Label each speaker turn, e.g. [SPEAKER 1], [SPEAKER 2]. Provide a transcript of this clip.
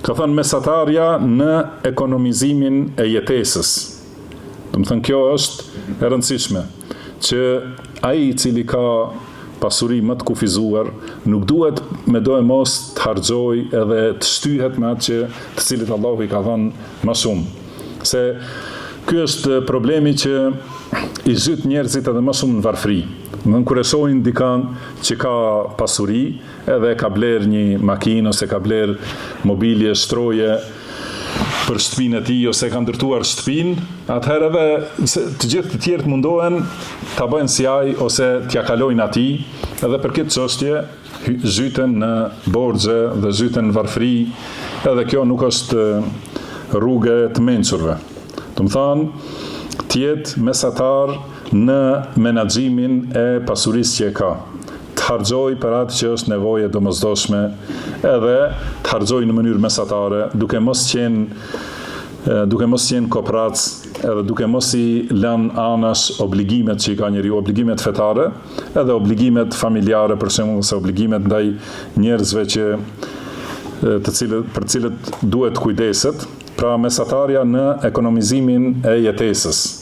[SPEAKER 1] Ka thënë mesatarja në ekonomizimin e jetesës. Do të thënë kjo është e rëndësishme, që ai i cili ka pasuri më të kufizuar, nuk duhet me do e mos të harxoj edhe të shtyhet me atë të cilit Allahu i ka dhënë më shumë. Se ky është problemi që i zhyt njerëzit edhe më shumë në varfëri. Kur e shohin dikan që ka pasuri, edhe ka bler një makinë ose ka bler mobilje, shtroje për shtëpinë e tij ose ka ndërtuar shtëpinë, atëherë edhe të gjithë të tjerët mundohen ta bëjnë si ai ose t'ja kalojnë atij, edhe për këtë çështje zhyten në borxhe dhe zhyten në varfëri, edhe kjo nuk është rrugë të mençurve. Do të thonë, të jetë mesatar në menaxhimin e pasurisë që e ka. Të harxoj për atë që është nevoje domosdoshme, edhe të harxoj në mënyrë mesatare, duke mos qenë koprac, edhe duke mos i lënë anash obligimet që i ka njeriu, obligimet fetare, edhe obligimet familjare, për shembull, ose obligimet ndaj njerëzve për cilët duhet kujdeset, pra mesatarja në ekonomizimin e jetesës.